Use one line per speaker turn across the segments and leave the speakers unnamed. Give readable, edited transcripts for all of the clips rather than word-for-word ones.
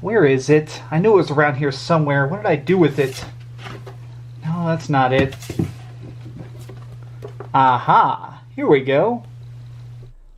Where is it? I knew it was around here somewhere. What did I do with it? No, that's not it. Aha! Here we go.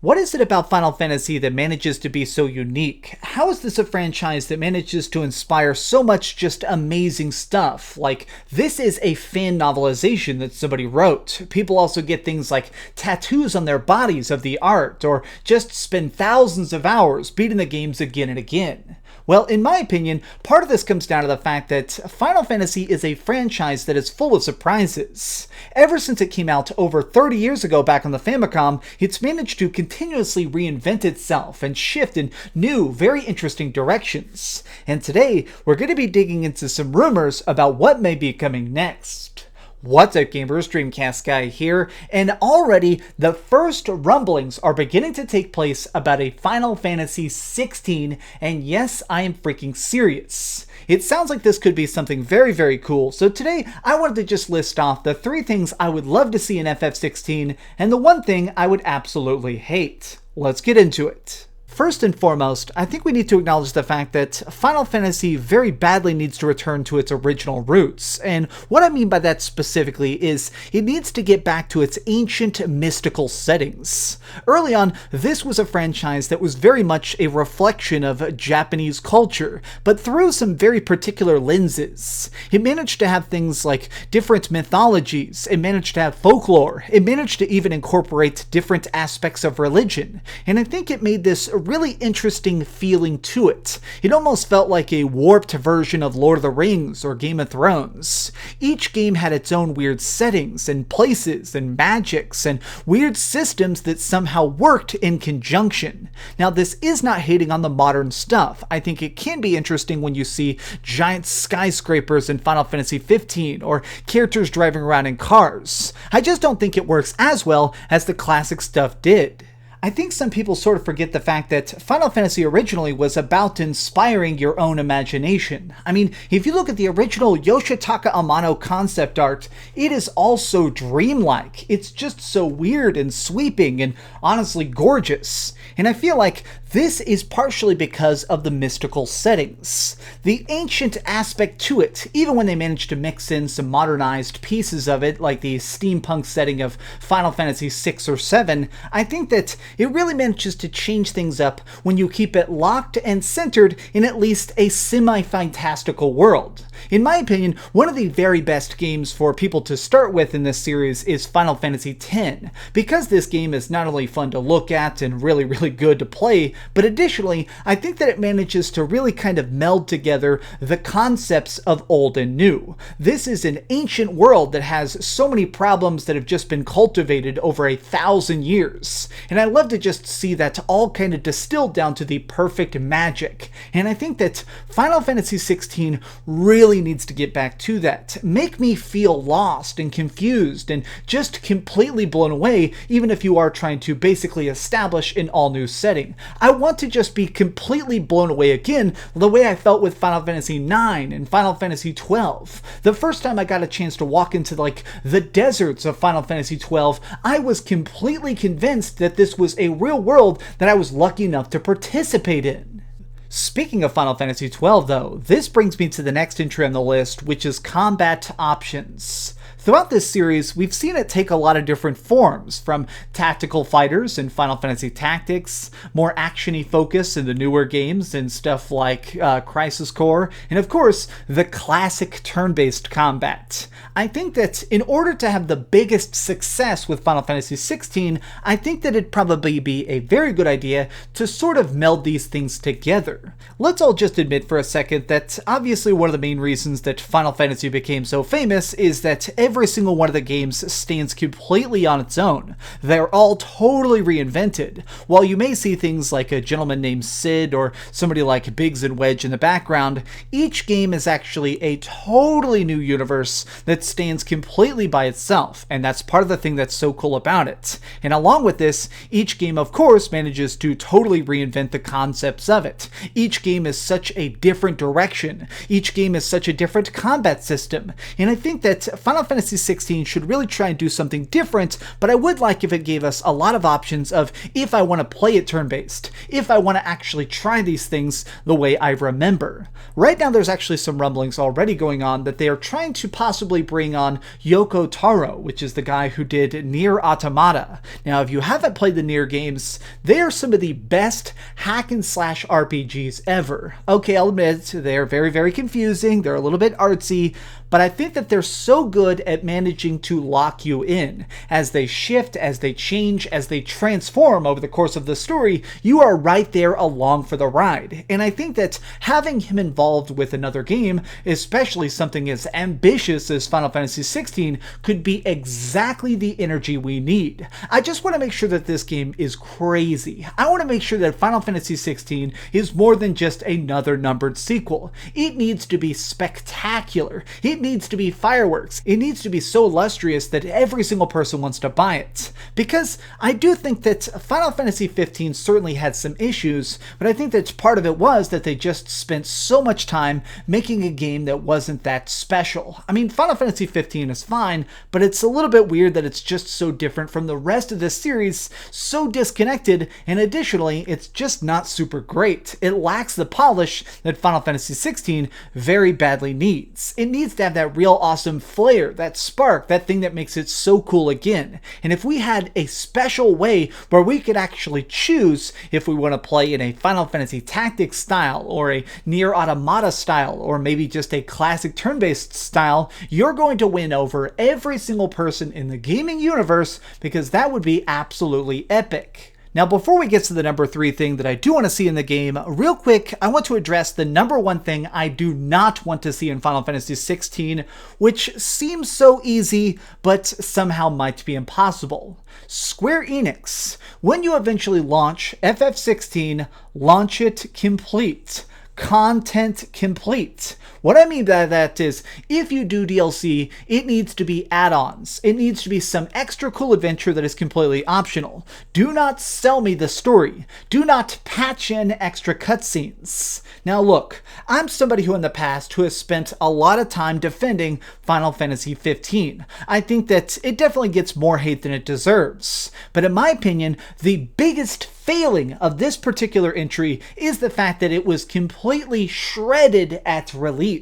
What is it about Final Fantasy that manages to be so unique? How is this a franchise that manages to inspire so much just amazing stuff? Like, this is a fan novelization that somebody wrote. People also get things like tattoos on their bodies of the art, or just spend thousands of hours beating the games again and again. Well, in my opinion, part of this comes down to the fact that Final Fantasy is a franchise that is full of surprises. Ever since it came out over 30 years ago back on the Famicom, it's managed to continuously reinvent itself and shift in new, very interesting directions. And today, we're going to be digging into some rumors about what may be coming next. What's up, gamers? DreamcastGuy here, and already the first rumblings are beginning to take place about a Final Fantasy XVI, and yes, I am freaking serious. It sounds like this could be something very, very cool, so today I wanted to just list off the 3 things I would love to see in FF16, and the 1 thing I would absolutely hate. Let's get into it. First and foremost, I think we need to acknowledge the fact that Final Fantasy very badly needs to return to its original roots, and what I mean by that specifically is it needs to get back to its ancient mystical settings. Early on, this was a franchise that was very much a reflection of Japanese culture, but through some very particular lenses. It managed to have things like different mythologies, it managed to have folklore, it managed to even incorporate different aspects of religion, and I think it made this really interesting feeling to it. It almost felt like a warped version of Lord of the Rings or Game of Thrones. Each game had its own weird settings and places and magics and weird systems that somehow worked in conjunction. Now, this is not hating on the modern stuff. I think it can be interesting when you see giant skyscrapers in Final Fantasy XV or characters driving around in cars. I just don't think it works as well as the classic stuff did. I think some people sort of forget the fact that Final Fantasy originally was about inspiring your own imagination. I mean, if you look at the original Yoshitaka Amano concept art, it is also dreamlike. It's just so weird and sweeping and honestly gorgeous. And I feel like this is partially because of the mystical settings. The ancient aspect to it, even when they managed to mix in some modernized pieces of it, like the steampunk setting of Final Fantasy VI or VII, I think that it really manages to change things up when you keep it locked and centered in at least a semi-fantastical world. In my opinion, one of the very best games for people to start with in this series is Final Fantasy X, because this game is not only fun to look at and really, really good to play, but additionally, I think that it manages to really kind of meld together the concepts of old and new. This is an ancient world that has so many problems that have just been cultivated over 1,000 years, and I love to just see that all kind of distilled down to the perfect magic. And I think that Final Fantasy XVI really needs to get back to that. Make me feel lost and confused and just completely blown away, even if you are trying to basically establish an all-new setting. I want to just be completely blown away again, the way I felt with Final Fantasy IX and Final Fantasy XII. The first time I got a chance to walk into the deserts of Final Fantasy XII, I was completely convinced that this was a real world that I was lucky enough to participate in. Speaking of Final Fantasy XII though, this brings me to the next entry on the list, which is combat options. Throughout this series, we've seen it take a lot of different forms, from tactical fighters in Final Fantasy Tactics, more action-y focus in the newer games and stuff like Crisis Core, and of course, the classic turn-based combat. I think that in order to have the biggest success with Final Fantasy XVI, I think that it'd probably be a very good idea to sort of meld these things together. Let's all just admit for a second that obviously one of the main reasons that Final Fantasy became so famous is that every single one of the games stands completely on its own. They're all totally reinvented. While you may see things like a gentleman named Sid or somebody like Biggs and Wedge in the background, each game is actually a totally new universe that stands completely by itself, and that's part of the thing that's so cool about it. And along with this, each game of course manages to totally reinvent the concepts of it. Each game is such a different direction. Each game is such a different combat system. And I think that Final Fantasy XVI should really try and do something different, but I would like if it gave us a lot of options of if I want to play it turn-based, if I want to actually try these things the way I remember. Right now there's actually some rumblings already going on that they are trying to possibly bring on Yoko Taro, which is the guy who did Nier Automata. Now, if you haven't played the Nier games, they are some of the best hack and slash RPGs ever. Okay, I'll admit, they're very, very confusing, they're a little bit artsy, but I think that they're so good at managing to lock you in. As they shift, as they change, as they transform over the course of the story, you are right there along for the ride. And I think that having him involved with another game, especially something as ambitious as Final Fantasy XVI, could be exactly the energy we need. I just want to make sure that this game is crazy. I want to make sure that Final Fantasy XVI is more than just another numbered sequel. It needs to be spectacular. It needs to be fireworks. It needs to be so illustrious that every single person wants to buy it. Because I do think that Final Fantasy XV certainly had some issues, but I think that part of it was that they just spent so much time making a game that wasn't that special. I mean, Final Fantasy XV is fine, but it's a little bit weird that it's just so different from the rest of the series, so disconnected, and additionally, it's just not super great. It lacks the polish that Final Fantasy XVI very badly needs. It needs to have that real awesome flair, that spark, that thing that makes it so cool again. And if we had a special way where we could actually choose if we want to play in a Final Fantasy Tactics style, or a Nier Automata style, or maybe just a classic turn-based style, you're going to win over every single person in the gaming universe, because that would be absolutely epic. Now, before we get to the number 3 thing that I do want to see in the game, real quick, I want to address the number 1 thing I do not want to see in Final Fantasy XVI, which seems so easy, but somehow might be impossible. Square Enix, when you eventually launch FF16, launch it complete. Content complete. What I mean by that is, if you do DLC, it needs to be add-ons. It needs to be some extra cool adventure that is completely optional. Do not sell me the story. Do not patch in extra cutscenes. Now look, I'm somebody who in the past who has spent a lot of time defending Final Fantasy XV. I think that it definitely gets more hate than it deserves. But in my opinion, the biggest failing of this particular entry is the fact that it was completely shredded at release.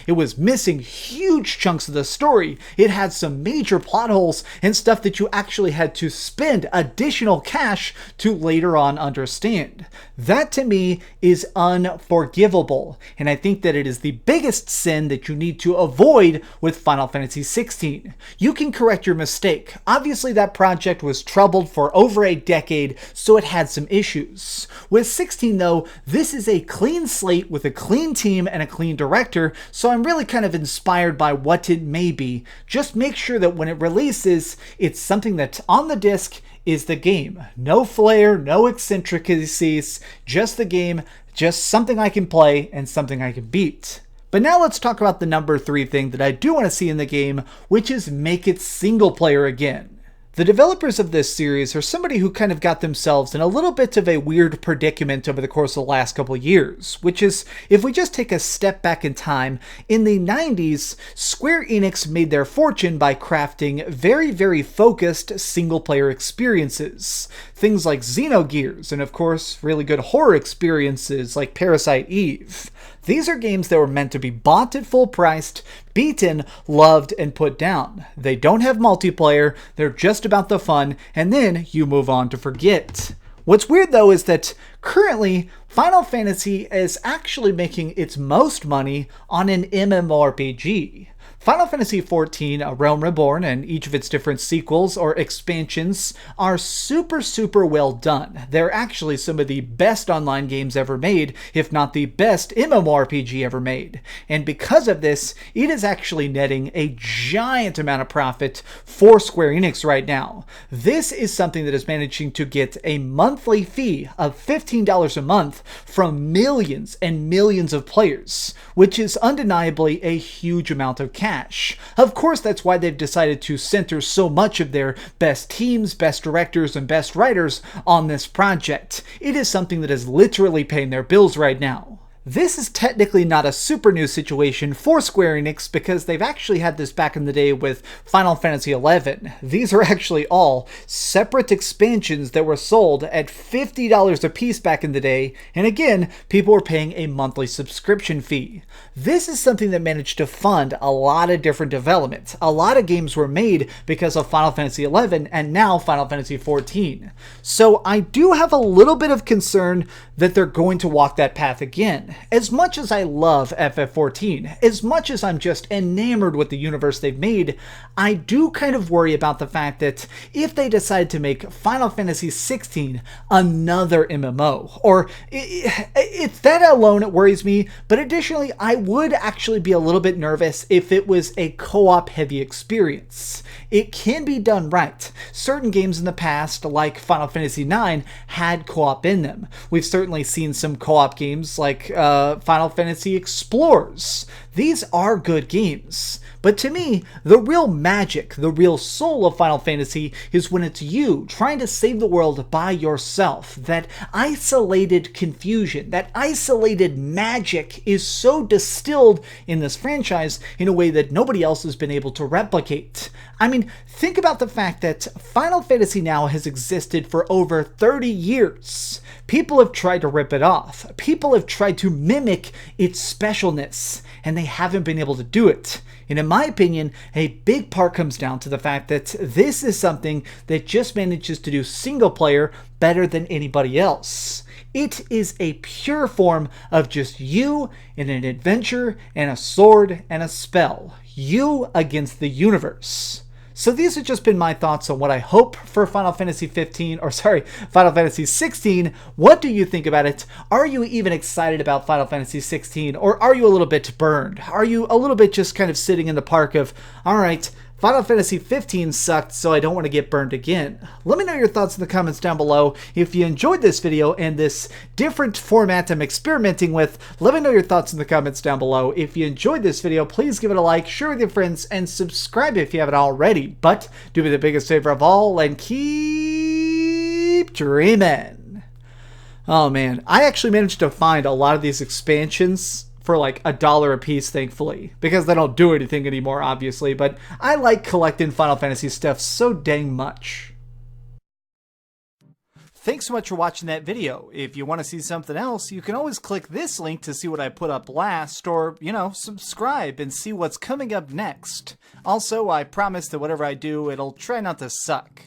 It was missing huge chunks of the story. It had some major plot holes and stuff that you actually had to spend additional cash to later on understand. That to me is unforgivable, and I think that it is the biggest sin that you need to avoid with Final Fantasy XVI. You can correct your mistake. Obviously that project was troubled for over a decade, so it had some issues. With 16 though, this is a clean slate with a clean team and a clean director, so I'm really kind of inspired by what it may be. Just make sure that when it releases, it's something that on the disc is the game. No flair, no eccentricities, just the game, just something I can play and something I can beat. But now let's talk about the number 3 thing that I do want to see in the game, which is make it single player again. The developers of this series are somebody who kind of got themselves in a little bit of a weird predicament over the course of the last couple of years, which is, if we just take a step back in time, in the 90s, Square Enix made their fortune by crafting very, very focused single-player experiences. Things like Xenogears, and of course, really good horror experiences like Parasite Eve. These are games that were meant to be bought at full price, beaten, loved, and put down. They don't have multiplayer, they're just about the fun, and then you move on to forget. What's weird though is that currently, Final Fantasy is actually making its most money on an MMORPG. Final Fantasy XIV, A Realm Reborn, and each of its different sequels or expansions are super well done. They're actually some of the best online games ever made, if not the best MMORPG ever made. And because of this, it is actually netting a giant amount of profit for Square Enix right now. This is something that is managing to get a monthly fee of $15 $15 a month from millions and millions of players, which is undeniably a huge amount of cash. Of course, that's why they've decided to center so much of their best teams, best directors, and best writers on this project. It is something that is literally paying their bills right now. This is technically not a super new situation for Square Enix because they've actually had this back in the day with Final Fantasy XI. These are actually all separate expansions that were sold at $50 a piece back in the day, and again, people were paying a monthly subscription fee. This is something that managed to fund a lot of different development. A lot of games were made because of Final Fantasy XI and now Final Fantasy XIV. So I do have a little bit of concern that they're going to walk that path again. As much as I love FF14, as much as I'm just enamored with the universe they've made, I do kind of worry about the fact that if they decide to make Final Fantasy XVI another MMO, or it's that alone it worries me, but additionally I would actually be a little bit nervous if it was a co-op heavy experience. It can be done right. Certain games in the past, like Final Fantasy IX, had co-op in them. We've certainly seen some co-op games like Final Fantasy Explorers. These are good games. But to me, the real magic, the real soul of Final Fantasy is when it's you trying to save the world by yourself. That isolated confusion, that isolated magic is so distilled in this franchise in a way that nobody else has been able to replicate. I mean, think about the fact that Final Fantasy now has existed for over 30 years. People have tried to rip it off. People have tried to mimic its specialness, and they haven't been able to do it. And in my opinion, a big part comes down to the fact that this is something that just manages to do single player better than anybody else. It is a pure form of just you in an adventure and a sword and a spell. You against the universe. So these have just been my thoughts on what I hope for Final Fantasy 15, or sorry, Final Fantasy 16. What do you think about it? Are you even excited about Final Fantasy 16, or are you a little bit burned? Are you a little bit just kind of sitting in the park of, all right, Final Fantasy 15 sucked, so I don't want to get burned again? Let me know your thoughts in the comments down below. If you enjoyed this video and this different format I'm experimenting with, let me know your thoughts in the comments down below. If you enjoyed this video, please give it a like, share with your friends, and subscribe if you haven't already. But do me the biggest favor of all and keep dreaming. Oh man, I actually managed to find a lot of these expansions for like $1 a piece, thankfully, because they don't do anything anymore, obviously, but I like collecting Final Fantasy stuff so dang much. Thanks so much for watching that video. If you want to see something else, you can always click this link to see what I put up last, or, you know, subscribe and see what's coming up next. Also, I promise that whatever I do, it'll try not to suck.